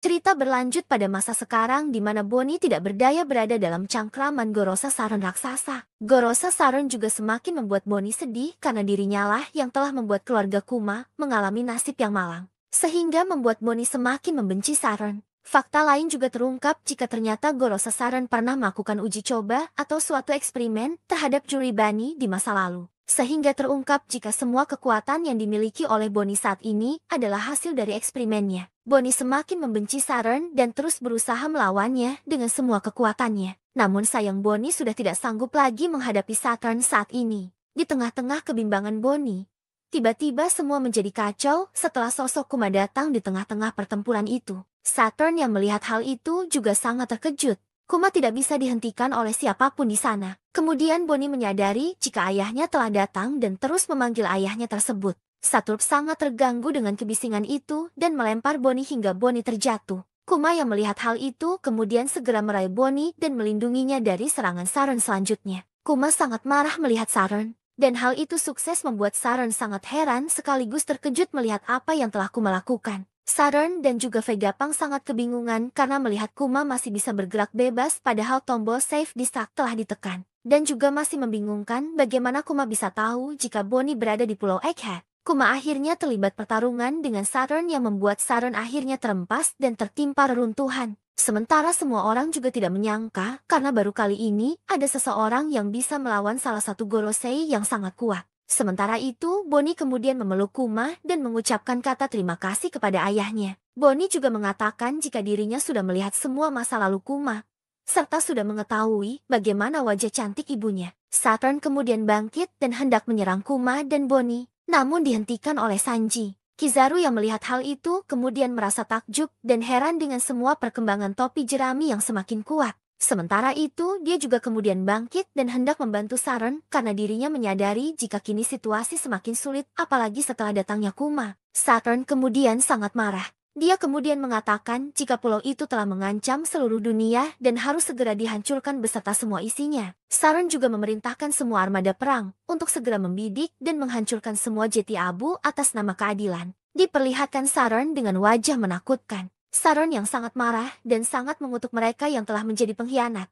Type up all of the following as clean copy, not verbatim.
Cerita berlanjut pada masa sekarang di mana Bonnie tidak berdaya berada dalam cangkraman Gorosa Saron raksasa. Gorosa Saron juga semakin membuat Bonnie sedih karena dirinya lah yang telah membuat keluarga Kuma mengalami nasib yang malang. Sehingga membuat Bonnie semakin membenci Saron. Fakta lain juga terungkap jika ternyata Gorosa Saron pernah melakukan uji coba atau suatu eksperimen terhadap juri Bani di masa lalu. Sehingga terungkap jika semua kekuatan yang dimiliki oleh Bonnie saat ini adalah hasil dari eksperimennya. Bonnie semakin membenci Saron dan terus berusaha melawannya dengan semua kekuatannya. Namun sayang Bonnie sudah tidak sanggup lagi menghadapi Saron saat ini. Di tengah-tengah kebimbangan Bonnie, tiba-tiba semua menjadi kacau setelah sosok Kuma datang di tengah-tengah pertempuran itu. Saron yang melihat hal itu juga sangat terkejut. Kuma tidak bisa dihentikan oleh siapapun di sana. Kemudian Bonnie menyadari jika ayahnya telah datang dan terus memanggil ayahnya tersebut. Saturn sangat terganggu dengan kebisingan itu dan melempar Bonnie hingga Bonnie terjatuh. Kuma yang melihat hal itu kemudian segera meraih Bonnie dan melindunginya dari serangan Saron selanjutnya. Kuma sangat marah melihat Saron, dan hal itu sukses membuat Saron sangat heran sekaligus terkejut melihat apa yang telah Kuma lakukan. Saron dan juga Vegapunk sangat kebingungan karena melihat Kuma masih bisa bergerak bebas padahal tombol save di start telah ditekan. Dan juga masih membingungkan bagaimana Kuma bisa tahu jika Bonnie berada di Pulau Egghead. Kuma akhirnya terlibat pertarungan dengan Saron yang membuat Saron akhirnya terempas dan tertimpa reruntuhan. Sementara semua orang juga tidak menyangka karena baru kali ini ada seseorang yang bisa melawan salah satu Gorosei yang sangat kuat. Sementara itu, Bonnie kemudian memeluk Kuma dan mengucapkan kata terima kasih kepada ayahnya. Bonnie juga mengatakan jika dirinya sudah melihat semua masa lalu Kuma, serta sudah mengetahui bagaimana wajah cantik ibunya. Saturn kemudian bangkit dan hendak menyerang Kuma dan Bonnie, namun dihentikan oleh Sanji. Kizaru yang melihat hal itu kemudian merasa takjub dan heran dengan semua perkembangan topi jerami yang semakin kuat. Sementara itu, dia juga kemudian bangkit dan hendak membantu Saron karena dirinya menyadari jika kini situasi semakin sulit apalagi setelah datangnya Kuma. Saron kemudian sangat marah. Dia kemudian mengatakan jika pulau itu telah mengancam seluruh dunia dan harus segera dihancurkan beserta semua isinya. Saron juga memerintahkan semua armada perang untuk segera membidik dan menghancurkan semua jeti abu atas nama keadilan. Diperlihatkan Saron dengan wajah menakutkan. Saron yang sangat marah dan sangat mengutuk mereka yang telah menjadi pengkhianat,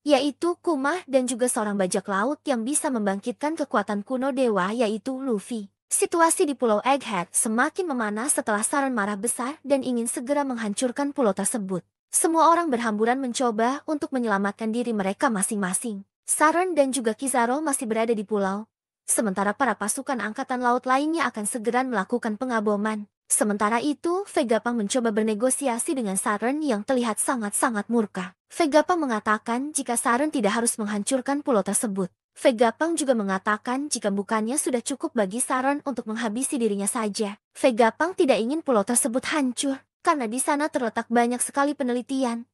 yaitu Kuma dan juga seorang bajak laut yang bisa membangkitkan kekuatan kuno dewa yaitu Luffy. Situasi di Pulau Egghead semakin memanas setelah Saron marah besar dan ingin segera menghancurkan pulau tersebut. Semua orang berhamburan mencoba untuk menyelamatkan diri mereka masing-masing. Saron dan juga Kizaru masih berada di pulau, sementara para pasukan angkatan laut lainnya akan segera melakukan pengaboman. Sementara itu, Vegapunk mencoba bernegosiasi dengan Saron yang terlihat sangat-sangat murka. Vegapunk mengatakan jika Saron tidak harus menghancurkan pulau tersebut. Vegapunk juga mengatakan jika bukannya sudah cukup bagi Saron untuk menghabisi dirinya saja. Vegapunk tidak ingin pulau tersebut hancur, karena di sana terletak banyak sekali penelitian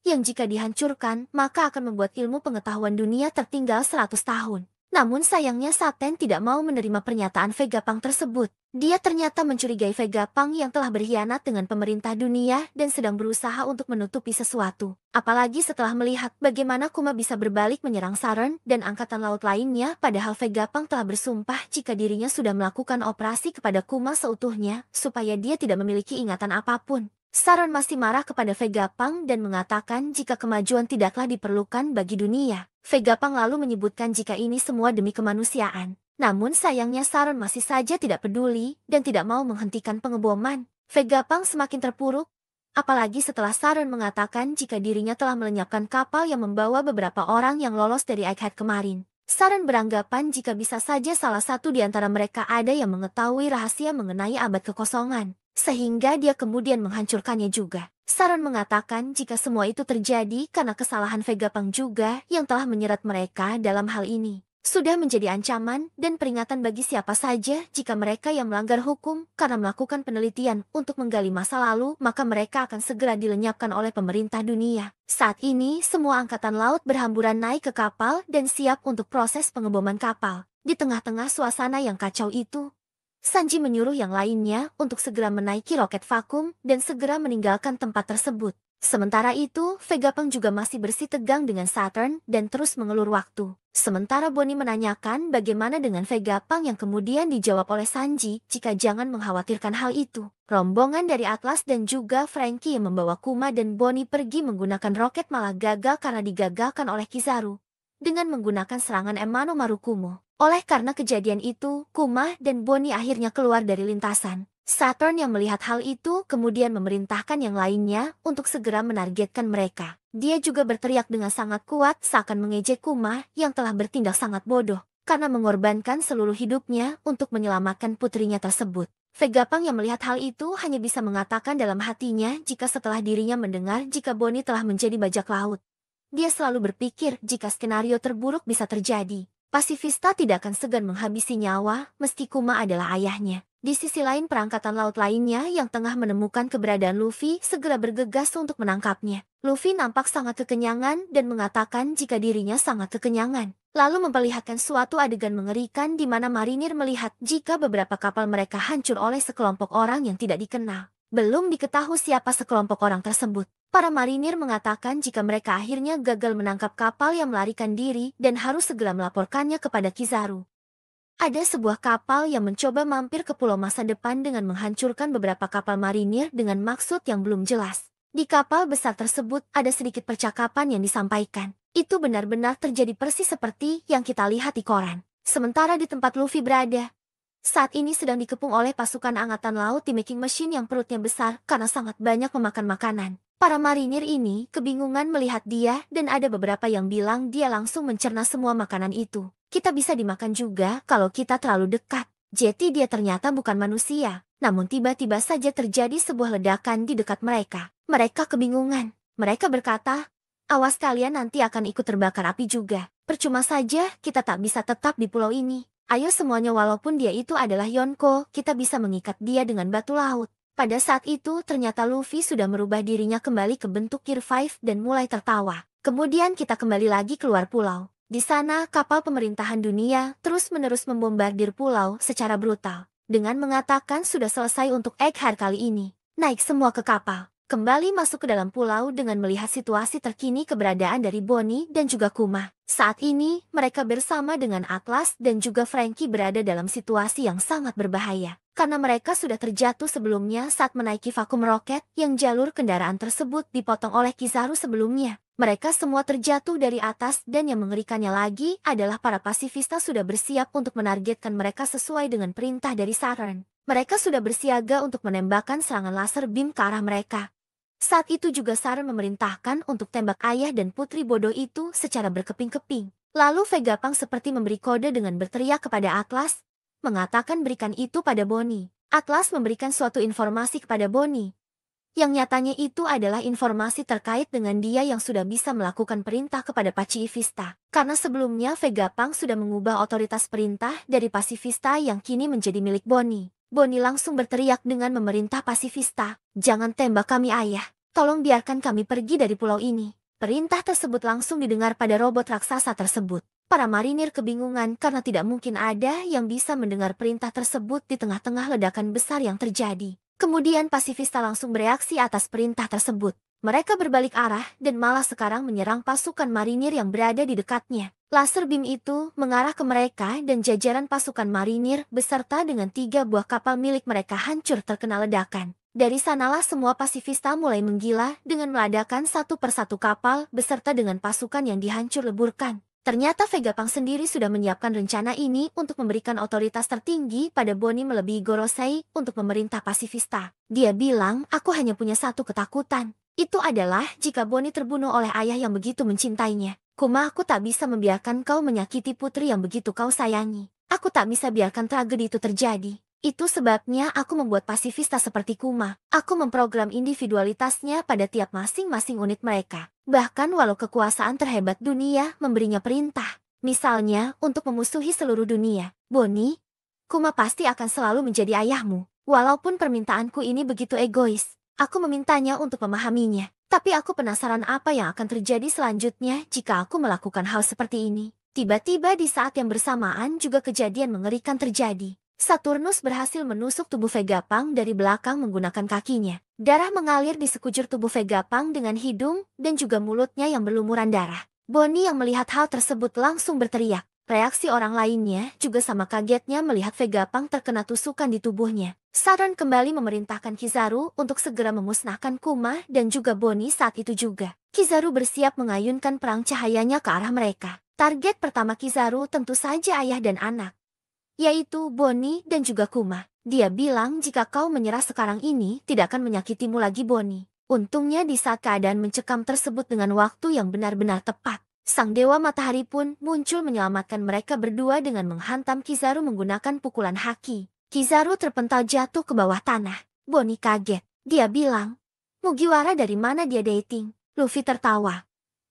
yang jika dihancurkan, maka akan membuat ilmu pengetahuan dunia tertinggal 100 tahun. Namun sayangnya Saten tidak mau menerima pernyataan Vegapunk tersebut. Dia ternyata mencurigai Vegapunk yang telah berkhianat dengan pemerintah dunia dan sedang berusaha untuk menutupi sesuatu. Apalagi setelah melihat bagaimana Kuma bisa berbalik menyerang Saron dan angkatan laut lainnya padahal Vegapunk telah bersumpah jika dirinya sudah melakukan operasi kepada Kuma seutuhnya supaya dia tidak memiliki ingatan apapun. Saron masih marah kepada Vegapunk dan mengatakan jika kemajuan tidaklah diperlukan bagi dunia. Vegapunk lalu menyebutkan jika ini semua demi kemanusiaan. Namun sayangnya Saron masih saja tidak peduli dan tidak mau menghentikan pengeboman. Vegapunk semakin terpuruk, apalagi setelah Saron mengatakan jika dirinya telah melenyapkan kapal yang membawa beberapa orang yang lolos dari Egghead kemarin. Saron beranggapan jika bisa saja salah satu di antara mereka ada yang mengetahui rahasia mengenai abad kekosongan, sehingga dia kemudian menghancurkannya juga. Saron mengatakan jika semua itu terjadi karena kesalahan Vegapunk juga yang telah menyerat mereka dalam hal ini. Sudah menjadi ancaman dan peringatan bagi siapa saja jika mereka yang melanggar hukum karena melakukan penelitian untuk menggali masa lalu maka mereka akan segera dilenyapkan oleh pemerintah dunia. Saat ini semua angkatan laut berhamburan naik ke kapal dan siap untuk proses pengeboman kapal. Di tengah-tengah suasana yang kacau itu, Sanji menyuruh yang lainnya untuk segera menaiki roket vakum dan segera meninggalkan tempat tersebut. Sementara itu, Vegapunk juga masih bersitegang dengan Saturn dan terus mengelur waktu. Sementara Bonnie menanyakan bagaimana dengan Vegapunk yang kemudian dijawab oleh Sanji jika jangan mengkhawatirkan hal itu. Rombongan dari Atlas dan juga Frankie yang membawa Kuma dan Bonnie pergi menggunakan roket malah gagal karena digagalkan oleh Kizaru dengan menggunakan serangan Emano Marukumo. Oleh karena kejadian itu, Kuma dan Bonnie akhirnya keluar dari lintasan. Saturn yang melihat hal itu kemudian memerintahkan yang lainnya untuk segera menargetkan mereka. Dia juga berteriak dengan sangat kuat seakan mengejek Kuma yang telah bertindak sangat bodoh karena mengorbankan seluruh hidupnya untuk menyelamatkan putrinya tersebut. Vegapunk yang melihat hal itu hanya bisa mengatakan dalam hatinya jika setelah dirinya mendengar jika Bonnie telah menjadi bajak laut. Dia selalu berpikir jika skenario terburuk bisa terjadi. Pasifista tidak akan segan menghabisi nyawa meski Kuma adalah ayahnya. Di sisi lain perangkatan laut lainnya yang tengah menemukan keberadaan Luffy segera bergegas untuk menangkapnya. Luffy nampak sangat kekenyangan dan mengatakan jika dirinya sangat kekenyangan. Lalu memperlihatkan suatu adegan mengerikan di mana marinir melihat jika beberapa kapal mereka hancur oleh sekelompok orang yang tidak dikenal. Belum diketahui siapa sekelompok orang tersebut. Para marinir mengatakan jika mereka akhirnya gagal menangkap kapal yang melarikan diri dan harus segera melaporkannya kepada Kizaru. Ada sebuah kapal yang mencoba mampir ke pulau masa depan dengan menghancurkan beberapa kapal marinir dengan maksud yang belum jelas. Di kapal besar tersebut ada sedikit percakapan yang disampaikan. Itu benar-benar terjadi persis seperti yang kita lihat di koran. Sementara di tempat Luffy berada, saat ini sedang dikepung oleh pasukan angkatan laut di making machine yang perutnya besar karena sangat banyak memakan makanan. Para marinir ini kebingungan melihat dia dan ada beberapa yang bilang dia langsung mencerna semua makanan itu. Kita bisa dimakan juga kalau kita terlalu dekat. Jadi dia ternyata bukan manusia. Namun tiba-tiba saja terjadi sebuah ledakan di dekat mereka. Mereka kebingungan. Mereka berkata, awas kalian nanti akan ikut terbakar api juga. Percuma saja kita tak bisa tetap di pulau ini. Ayo semuanya walaupun dia itu adalah Yonko, kita bisa mengikat dia dengan batu laut. Pada saat itu ternyata Luffy sudah merubah dirinya kembali ke bentuk Gear 5 dan mulai tertawa. Kemudian kita kembali lagi keluar pulau. Di sana, kapal pemerintahan dunia terus-menerus membombardir pulau secara brutal. Dengan mengatakan sudah selesai untuk Egghead kali ini. Naik semua ke kapal. Kembali masuk ke dalam pulau dengan melihat situasi terkini keberadaan dari Bonnie dan juga Kuma. Saat ini, mereka bersama dengan Atlas dan juga Frankie berada dalam situasi yang sangat berbahaya. Karena mereka sudah terjatuh sebelumnya saat menaiki vakum roket yang jalur kendaraan tersebut dipotong oleh Kizaru sebelumnya. Mereka semua terjatuh dari atas dan yang mengerikannya lagi adalah para pasifista sudah bersiap untuk menargetkan mereka sesuai dengan perintah dari Saturn. Mereka sudah bersiaga untuk menembakkan serangan laser beam ke arah mereka. Saat itu juga Saturn memerintahkan untuk tembak ayah dan putri bodoh itu secara berkeping-keping. Lalu Vegapunk seperti memberi kode dengan berteriak kepada Atlas, mengatakan berikan itu pada Bonnie. Atlas memberikan suatu informasi kepada Bonnie. Yang nyatanya itu adalah informasi terkait dengan dia yang sudah bisa melakukan perintah kepada Pacifista. Karena sebelumnya Vegapunk sudah mengubah otoritas perintah dari Pasifista yang kini menjadi milik Bonnie. Bonnie langsung berteriak dengan memerintah Pasifista, jangan tembak kami ayah, tolong biarkan kami pergi dari pulau ini. Perintah tersebut langsung didengar pada robot raksasa tersebut. Para marinir kebingungan karena tidak mungkin ada yang bisa mendengar perintah tersebut di tengah-tengah ledakan besar yang terjadi. Kemudian Pasifista langsung bereaksi atas perintah tersebut. Mereka berbalik arah dan malah sekarang menyerang pasukan marinir yang berada di dekatnya. Laser beam itu mengarah ke mereka dan jajaran pasukan marinir beserta dengan 3 buah kapal milik mereka hancur terkena ledakan. Dari sanalah semua Pasifista mulai menggila dengan meledakkan satu persatu kapal beserta dengan pasukan yang dihancur leburkan. Ternyata Vegapunk sendiri sudah menyiapkan rencana ini untuk memberikan otoritas tertinggi pada Bonnie melebihi Gorosei untuk memerintah Pasifista. Dia bilang, aku hanya punya satu ketakutan. Itu adalah jika Bonnie terbunuh oleh ayah yang begitu mencintainya. Kuma, aku tak bisa membiarkan kau menyakiti putri yang begitu kau sayangi. Aku tak bisa biarkan tragedi itu terjadi. Itu sebabnya aku membuat Pasifista seperti Kuma. Aku memprogram individualitasnya pada tiap masing-masing unit mereka. Bahkan walau kekuasaan terhebat dunia memberinya perintah. Misalnya, untuk memusuhi seluruh dunia. Bonnie, Kuma pasti akan selalu menjadi ayahmu. Walaupun permintaanku ini begitu egois, aku memintanya untuk memahaminya. Tapi aku penasaran apa yang akan terjadi selanjutnya jika aku melakukan hal seperti ini. Tiba-tiba di saat yang bersamaan juga kejadian mengerikan terjadi. Saturnus berhasil menusuk tubuh Vegapunk dari belakang menggunakan kakinya. Darah mengalir di sekujur tubuh Vegapunk dengan hidung dan juga mulutnya yang berlumuran darah. Bonnie yang melihat hal tersebut langsung berteriak. Reaksi orang lainnya juga sama kagetnya melihat Vegapunk terkena tusukan di tubuhnya. Saturn kembali memerintahkan Kizaru untuk segera memusnahkan Kuma dan juga Bonnie saat itu juga. Kizaru bersiap mengayunkan perang cahayanya ke arah mereka. Target pertama Kizaru tentu saja ayah dan anak, yaitu Bonnie dan juga Kuma. Dia bilang jika kau menyerah sekarang ini tidak akan menyakitimu lagi Bonnie. Untungnya di saat keadaan mencekam tersebut dengan waktu yang benar-benar tepat, Sang Dewa Matahari pun muncul menyelamatkan mereka berdua dengan menghantam Kizaru menggunakan pukulan haki. Kizaru terpental jatuh ke bawah tanah. Bonnie kaget. Dia bilang, Mugiwara dari mana dia dating? Luffy tertawa.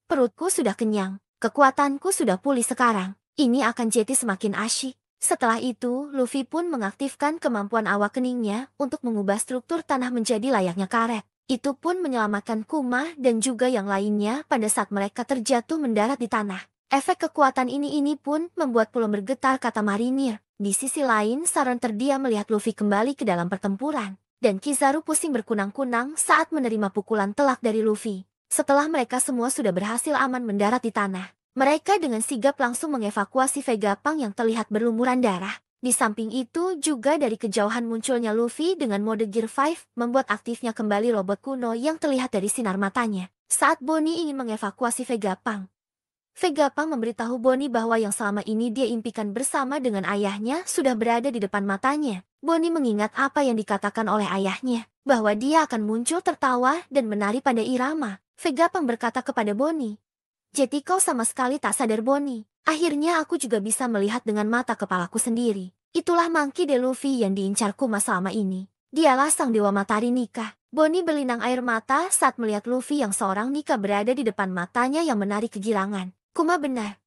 Perutku sudah kenyang. Kekuatanku sudah pulih sekarang. Ini akan jadi semakin asyik. Setelah itu, Luffy pun mengaktifkan kemampuan awak keningnya untuk mengubah struktur tanah menjadi layaknya karet. Itu pun menyelamatkan Kuma dan juga yang lainnya pada saat mereka terjatuh mendarat di tanah. Efek kekuatan ini pun membuat pulau bergetar, kata marinir. Di sisi lain, Saron terdiam melihat Luffy kembali ke dalam pertempuran. Dan Kizaru pusing berkunang-kunang saat menerima pukulan telak dari Luffy. Setelah mereka semua sudah berhasil aman mendarat di tanah, mereka dengan sigap langsung mengevakuasi Vegapunk yang terlihat berlumuran darah. Di samping itu juga dari kejauhan munculnya Luffy dengan mode Gear 5 membuat aktifnya kembali robot kuno yang terlihat dari sinar matanya. Saat Bonnie ingin mengevakuasi Vegapunk, Vegapunk memberitahu Bonnie bahwa yang selama ini dia impikan bersama dengan ayahnya sudah berada di depan matanya. Bonnie mengingat apa yang dikatakan oleh ayahnya, bahwa dia akan muncul tertawa dan menari pada irama. Vegapunk berkata kepada Bonnie, "Jadi kau sama sekali tak sadar Bonnie. Akhirnya aku juga bisa melihat dengan mata kepalaku sendiri. Itulah Monkey D. Luffy yang diincar Kuma selama ini. Dialah sang Dewa Matahari Nika." Bonnie berlinang air mata saat melihat Luffy yang seorang Nika berada di depan matanya yang menari kegirangan. Kuma benar.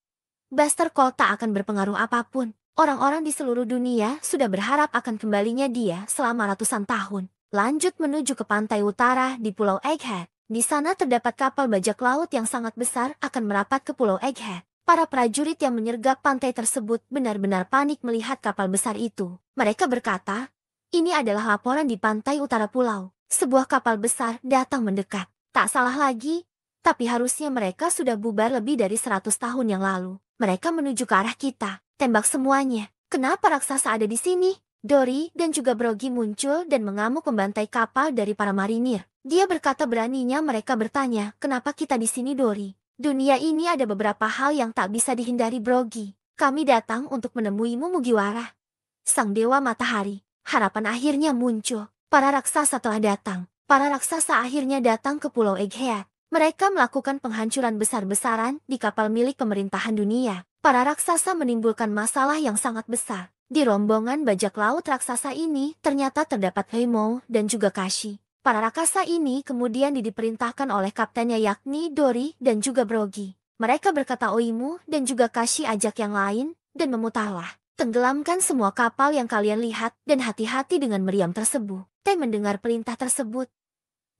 Buster Call tak akan berpengaruh apapun. Orang-orang di seluruh dunia sudah berharap akan kembalinya dia selama ratusan tahun. Lanjut menuju ke pantai utara di Pulau Egghead. Di sana terdapat kapal bajak laut yang sangat besar akan merapat ke Pulau Egghead. Para prajurit yang menyergap pantai tersebut benar-benar panik melihat kapal besar itu. Mereka berkata, ini adalah laporan di pantai utara pulau. Sebuah kapal besar datang mendekat. Tak salah lagi, tapi harusnya mereka sudah bubar lebih dari 100 tahun yang lalu. Mereka menuju ke arah kita. Tembak semuanya. Kenapa raksasa ada di sini? Dory dan juga Brogy muncul dan mengamuk membantai kapal dari para marinir. Dia berkata beraninya mereka bertanya, kenapa kita di sini Dory? Dunia ini ada beberapa hal yang tak bisa dihindari Brogy. Kami datang untuk menemuimu Mugiwara. Sang Dewa Matahari. Harapan akhirnya muncul. Para raksasa telah datang. Para raksasa akhirnya datang ke Pulau Egghead. Mereka melakukan penghancuran besar-besaran di kapal milik pemerintahan dunia. Para raksasa menimbulkan masalah yang sangat besar. Di rombongan bajak laut raksasa ini ternyata terdapat Heimo dan juga Kashi. Para raksasa ini kemudian diperintahkan oleh kaptennya yakni Dory dan juga Brogy. Mereka berkata Oimu dan juga Kashi ajak yang lain dan memutarlah. Tenggelamkan semua kapal yang kalian lihat dan hati-hati dengan meriam tersebut. Mendengar perintah tersebut,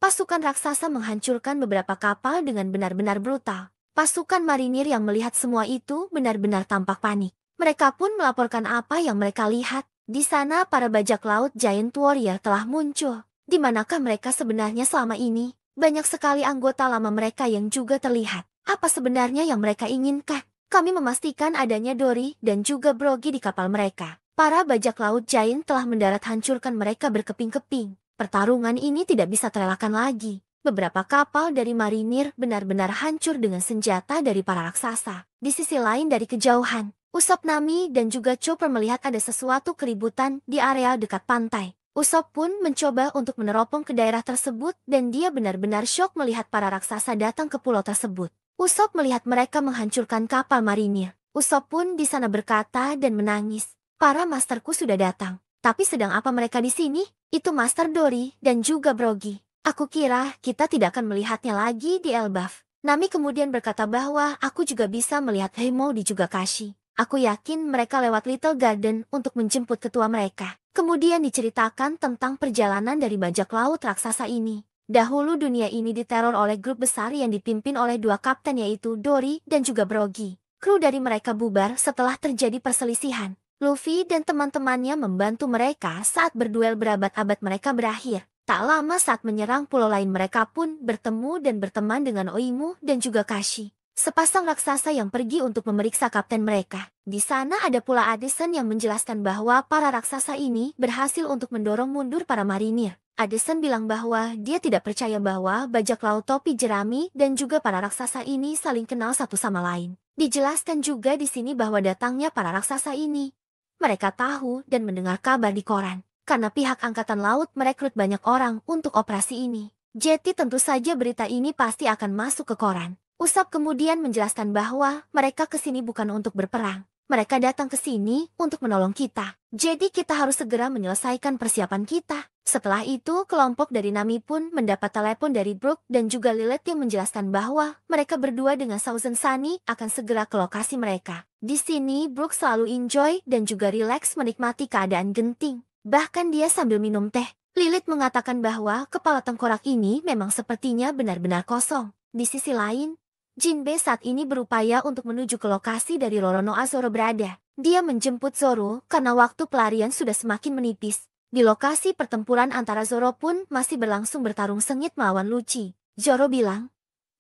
pasukan raksasa menghancurkan beberapa kapal dengan benar-benar brutal. Pasukan marinir yang melihat semua itu benar-benar tampak panik. Mereka pun melaporkan apa yang mereka lihat. Di sana para bajak laut Giant Warrior telah muncul. Di manakah mereka sebenarnya selama ini? Banyak sekali anggota lama mereka yang juga terlihat. Apa sebenarnya yang mereka inginkan? Kami memastikan adanya Dory dan juga Brogy di kapal mereka. Para bajak laut Giant telah mendarat hancurkan mereka berkeping-keping. Pertarungan ini tidak bisa terelakkan lagi. Beberapa kapal dari marinir benar-benar hancur dengan senjata dari para raksasa. Di sisi lain dari kejauhan, Usopp, Nami dan juga Chopper melihat ada sesuatu keributan di area dekat pantai. Usopp pun mencoba untuk meneropong ke daerah tersebut dan dia benar-benar syok melihat para raksasa datang ke pulau tersebut. Usopp melihat mereka menghancurkan kapal marinir. Usopp pun di sana berkata dan menangis. Para masterku sudah datang. Tapi sedang apa mereka di sini? Itu Master Dory dan juga Brogy. Aku kira kita tidak akan melihatnya lagi di Elbaf. Nami kemudian berkata bahwa aku juga bisa melihat Heimo di juga Kashi. Aku yakin mereka lewat Little Garden untuk menjemput ketua mereka. Kemudian diceritakan tentang perjalanan dari bajak laut raksasa ini. Dahulu dunia ini diteror oleh grup besar yang dipimpin oleh dua kapten yaitu Dory dan juga Brogy. Kru dari mereka bubar setelah terjadi perselisihan. Luffy dan teman-temannya membantu mereka saat berduel berabad-abad mereka berakhir. Tak lama saat menyerang pulau lain mereka pun bertemu dan berteman dengan Oimu dan juga Kashi, sepasang raksasa yang pergi untuk memeriksa kapten mereka. Di sana ada pula Addison yang menjelaskan bahwa para raksasa ini berhasil untuk mendorong mundur para marinir. Addison bilang bahwa dia tidak percaya bahwa bajak laut topi jerami dan juga para raksasa ini saling kenal satu sama lain. Dijelaskan juga di sini bahwa datangnya para raksasa ini, mereka tahu dan mendengar kabar di koran. Karena pihak Angkatan Laut merekrut banyak orang untuk operasi ini. Jetty tentu saja berita ini pasti akan masuk ke koran. Usopp kemudian menjelaskan bahwa mereka ke sini bukan untuk berperang. Mereka datang ke sini untuk menolong kita. Jadi kita harus segera menyelesaikan persiapan kita. Setelah itu, kelompok dari Nami pun mendapat telepon dari Brook dan juga Lilith yang menjelaskan bahwa mereka berdua dengan Thousand Sunny akan segera ke lokasi mereka. Di sini, Brook selalu enjoy dan juga rileks menikmati keadaan genting. Bahkan dia sambil minum teh. Lilith mengatakan bahwa kepala tengkorak ini memang sepertinya benar-benar kosong. Di sisi lain, Jinbe saat ini berupaya untuk menuju ke lokasi dari Roronoa Zoro berada. Dia menjemput Zoro karena waktu pelarian sudah semakin menipis. Di lokasi pertempuran antara Zoro pun masih berlangsung bertarung sengit melawan Lucci. Zoro bilang,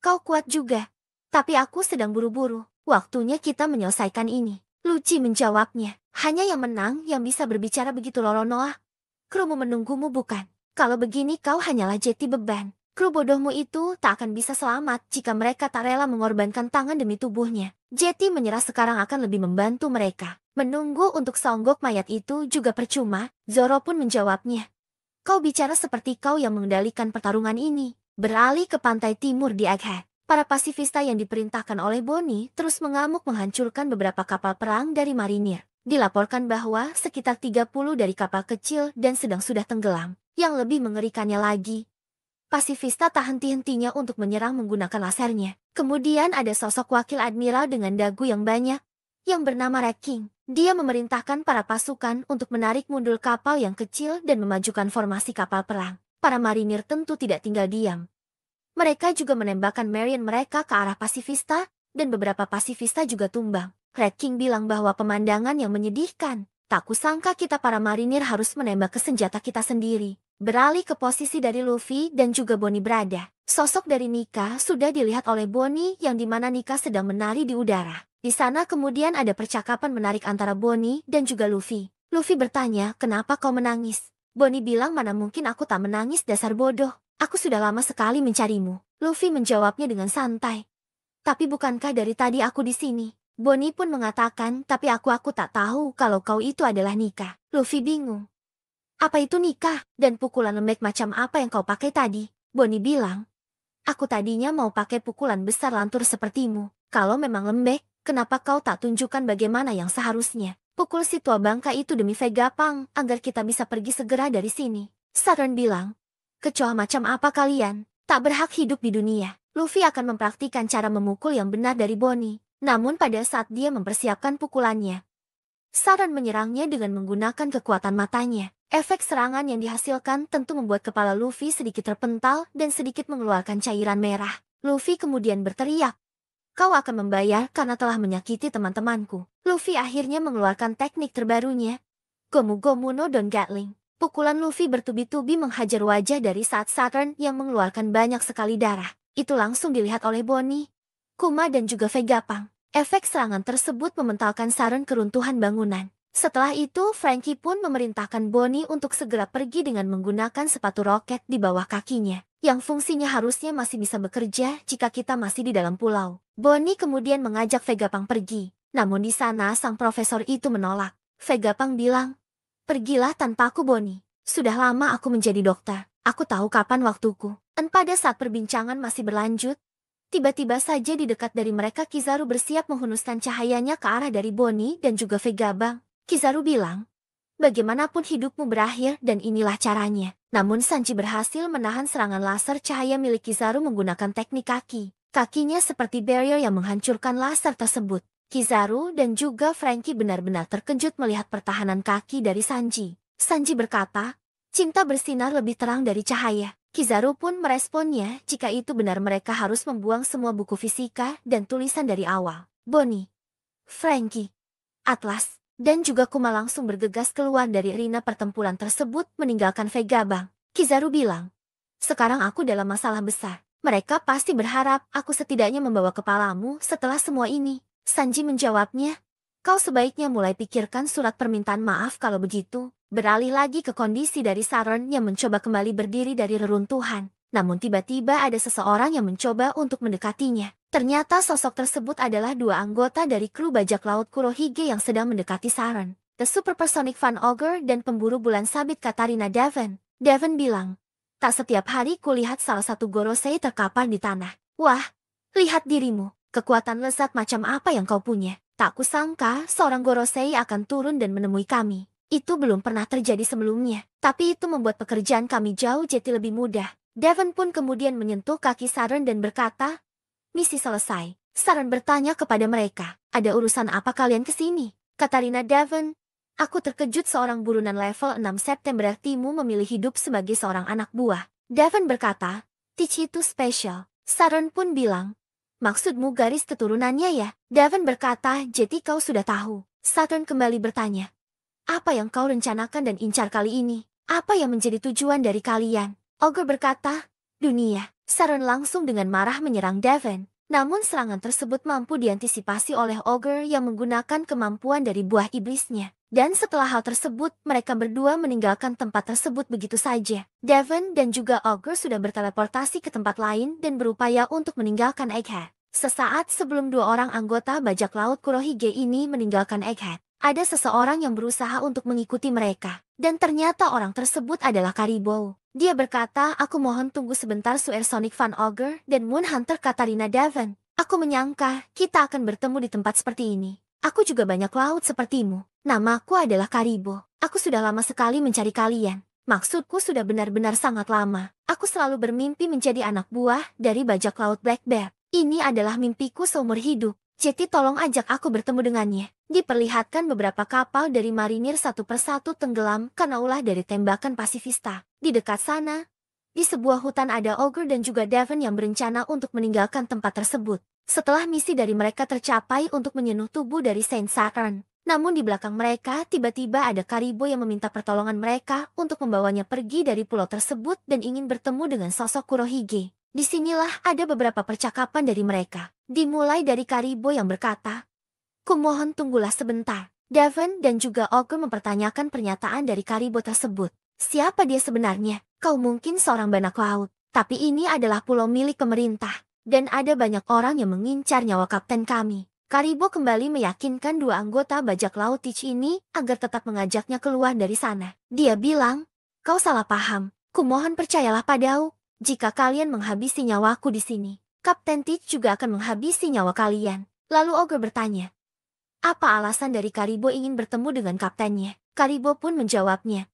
"Kau kuat juga. Tapi aku sedang buru-buru. Waktunya kita menyelesaikan ini." Lucci menjawabnya, "Hanya yang menang yang bisa berbicara begitu Roronoa. Krumu menunggumu bukan? Kalau begini kau hanyalah Jetty beban. Kru bodohmu itu tak akan bisa selamat jika mereka tak rela mengorbankan tangan demi tubuhnya. Jetty menyerah sekarang akan lebih membantu mereka. Menunggu untuk songgok mayat itu juga percuma." Zoro pun menjawabnya, "Kau bicara seperti kau yang mengendalikan pertarungan ini." Beralih ke pantai timur di Egghead. Para pasifista yang diperintahkan oleh Bonnie terus mengamuk menghancurkan beberapa kapal perang dari marinir. Dilaporkan bahwa sekitar 30 dari kapal kecil dan sedang sudah tenggelam. Yang lebih mengerikannya lagi, pasifista tak henti-hentinya untuk menyerang menggunakan lasernya. Kemudian ada sosok wakil admiral dengan dagu yang banyak, yang bernama Red King. Dia memerintahkan para pasukan untuk menarik mundur kapal yang kecil dan memajukan formasi kapal perang. Para marinir tentu tidak tinggal diam. Mereka juga menembakkan Marion mereka ke arah pasifista, dan beberapa pasifista juga tumbang. Red King bilang bahwa pemandangan yang menyedihkan. Tak kusangka kita para marinir harus menembak ke senjata kita sendiri. Beralih ke posisi dari Luffy dan juga Bonnie berada. Sosok dari Nika sudah dilihat oleh Bonnie yang dimana Nika sedang menari di udara. Di sana kemudian ada percakapan menarik antara Bonnie dan juga Luffy. Luffy bertanya, "Kenapa kau menangis?" Bonnie bilang, "Mana mungkin aku tak menangis, dasar bodoh. Aku sudah lama sekali mencarimu." Luffy menjawabnya dengan santai, "Tapi bukankah dari tadi aku di sini?" Bonnie pun mengatakan, "Tapi aku tak tahu kalau kau itu adalah Nika." Luffy bingung. "Apa itu Nika? Dan pukulan lembek macam apa yang kau pakai tadi?" Bonnie bilang, "Aku tadinya mau pakai pukulan besar lantur sepertimu. Kalau memang lembek, kenapa kau tak tunjukkan bagaimana yang seharusnya? Pukul si tua bangka itu demi Vegapunk agar kita bisa pergi segera dari sini." Saturn bilang, "Kecoa macam apa kalian? Tak berhak hidup di dunia." Luffy akan mempraktikkan cara memukul yang benar dari Bonnie. Namun pada saat dia mempersiapkan pukulannya, Saturn menyerangnya dengan menggunakan kekuatan matanya. Efek serangan yang dihasilkan tentu membuat kepala Luffy sedikit terpental dan sedikit mengeluarkan cairan merah. Luffy kemudian berteriak, "Kau akan membayar karena telah menyakiti teman-temanku." Luffy akhirnya mengeluarkan teknik terbarunya, Gomu Gomu no Don Gatling. Pukulan Luffy bertubi-tubi menghajar wajah dari saat Saturn yang mengeluarkan banyak sekali darah. Itu langsung dilihat oleh Bonnie, Kuma dan juga Vegapunk. Efek serangan tersebut mementalkan Saturn keruntuhan bangunan. Setelah itu, Franky pun memerintahkan Bonnie untuk segera pergi dengan menggunakan sepatu roket di bawah kakinya, yang fungsinya harusnya masih bisa bekerja jika kita masih di dalam pulau. Bonnie kemudian mengajak Vegapunk pergi, namun di sana sang profesor itu menolak. Vegapunk bilang, "Pergilah tanpa aku Bonnie. Sudah lama aku menjadi dokter. Aku tahu kapan waktuku." Dan pada saat perbincangan masih berlanjut, tiba-tiba saja di dekat dari mereka Kizaru bersiap menghunuskan cahayanya ke arah dari Bonnie dan juga Vegapunk. Kizaru bilang, "Bagaimanapun hidupmu berakhir dan inilah caranya." Namun Sanji berhasil menahan serangan laser cahaya milik Kizaru menggunakan teknik kaki. Kakinya seperti barrier yang menghancurkan laser tersebut. Kizaru dan juga Franky benar-benar terkejut melihat pertahanan kaki dari Sanji. Sanji berkata, "Cinta bersinar lebih terang dari cahaya." Kizaru pun meresponnya jika itu benar mereka harus membuang semua buku fisika dan tulisan dari awal. Bonnie, Franky, Atlas, Dan juga Kuma langsung bergegas keluar dari arena pertempuran tersebut meninggalkan Vegabang. Kizaru bilang, sekarang aku dalam masalah besar. Mereka pasti berharap aku setidaknya membawa kepalamu setelah semua ini. Sanji menjawabnya, kau sebaiknya mulai pikirkan surat permintaan maaf kalau begitu. Beralih lagi ke kondisi dari Saron yang mencoba kembali berdiri dari reruntuhan. Namun tiba-tiba ada seseorang yang mencoba untuk mendekatinya. Ternyata sosok tersebut adalah dua anggota dari kru bajak laut Kurohige yang sedang mendekati Saron. The Supersonic Fan Ogre dan pemburu bulan sabit Katarina Devon. Devon bilang, tak setiap hari kulihat salah satu Gorosei terkapar di tanah. Wah, lihat dirimu, kekuatan lezat macam apa yang kau punya. Tak kusangka seorang Gorosei akan turun dan menemui kami. Itu belum pernah terjadi sebelumnya, tapi itu membuat pekerjaan kami jauh jadi lebih mudah. Devon pun kemudian menyentuh kaki Saron dan berkata, misi selesai. Saron bertanya kepada mereka, ada urusan apa kalian ke sini? Katarina Devon, aku terkejut seorang burunan level 6 September Timu memilih hidup sebagai seorang anak buah. Devon berkata, Teach itu spesial. Saron pun bilang, maksudmu garis keturunannya ya? Devon berkata, jadi kau sudah tahu. Saron kembali bertanya, apa yang kau rencanakan dan incar kali ini? Apa yang menjadi tujuan dari kalian? Ogre berkata, dunia. Saron langsung dengan marah menyerang Devon. Namun serangan tersebut mampu diantisipasi oleh Ogre yang menggunakan kemampuan dari buah iblisnya. Dan setelah hal tersebut, mereka berdua meninggalkan tempat tersebut begitu saja. Devon dan juga Ogre sudah berteleportasi ke tempat lain dan berupaya untuk meninggalkan Egghead. Sesaat sebelum dua orang anggota bajak laut Kurohige ini meninggalkan Egghead, ada seseorang yang berusaha untuk mengikuti mereka. Dan ternyata orang tersebut adalah Karibou. Dia berkata, aku mohon tunggu sebentar Supersonic Fan Ogre dan Moon Hunter Katarina Devon. Aku menyangka kita akan bertemu di tempat seperti ini. Aku juga banyak laut sepertimu. Namaku adalah Karibou. Aku sudah lama sekali mencari kalian. Maksudku sudah benar-benar sangat lama. Aku selalu bermimpi menjadi anak buah dari bajak laut Black Bear. Ini adalah mimpiku seumur hidup. Jadi tolong ajak aku bertemu dengannya. Diperlihatkan beberapa kapal dari marinir satu persatu tenggelam karena ulah dari tembakan pasifista. Di dekat sana, di sebuah hutan ada Ogre dan juga Devon yang berencana untuk meninggalkan tempat tersebut. Setelah misi dari mereka tercapai untuk menyenuh tubuh dari Saint Saturn. Namun di belakang mereka tiba-tiba ada Karibou yang meminta pertolongan mereka untuk membawanya pergi dari pulau tersebut dan ingin bertemu dengan sosok Kurohige. Disinilah ada beberapa percakapan dari mereka. Dimulai dari Karibou yang berkata, kumohon tunggulah sebentar. Devon dan juga Ogre mempertanyakan pernyataan dari Karibou tersebut. Siapa dia sebenarnya? Kau mungkin seorang banak laut. Tapi ini adalah pulau milik pemerintah. Dan ada banyak orang yang mengincar nyawa kapten kami. Karibou kembali meyakinkan dua anggota bajak laut Teach ini agar tetap mengajaknya keluar dari sana. Dia bilang, kau salah paham. Kumohon percayalah padaku. Jika kalian menghabisi nyawaku di sini, Kapten Teach juga akan menghabisi nyawa kalian. Lalu Ogre bertanya, apa alasan dari Karibou ingin bertemu dengan kaptennya? Karibou pun menjawabnya,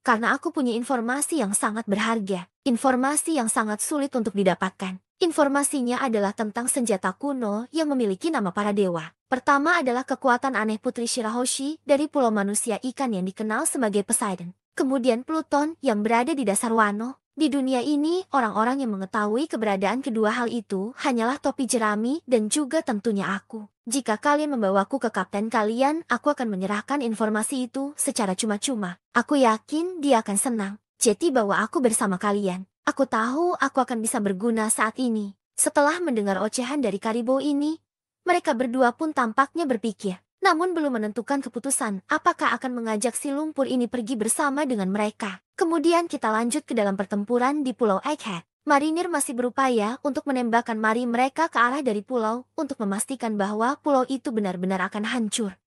karena aku punya informasi yang sangat berharga. Informasi yang sangat sulit untuk didapatkan. Informasinya adalah tentang senjata kuno yang memiliki nama para dewa. Pertama adalah kekuatan aneh Putri Shirahoshi dari Pulau Manusia Ikan yang dikenal sebagai Poseidon. Kemudian Pluton yang berada di dasar Wano. Di dunia ini, orang-orang yang mengetahui keberadaan kedua hal itu hanyalah topi jerami dan juga tentunya aku. Jika kalian membawaku ke kapten kalian, aku akan menyerahkan informasi itu secara cuma-cuma. Aku yakin dia akan senang. Jadi bawa aku bersama kalian. Aku tahu aku akan bisa berguna saat ini. Setelah mendengar ocehan dari Karibou ini, mereka berdua pun tampaknya berpikir. Namun belum menentukan keputusan apakah akan mengajak si lumpur ini pergi bersama dengan mereka. Kemudian kita lanjut ke dalam pertempuran di Pulau Egghead. Marinir masih berupaya untuk menembakkan mari mereka ke arah dari pulau untuk memastikan bahwa pulau itu benar-benar akan hancur.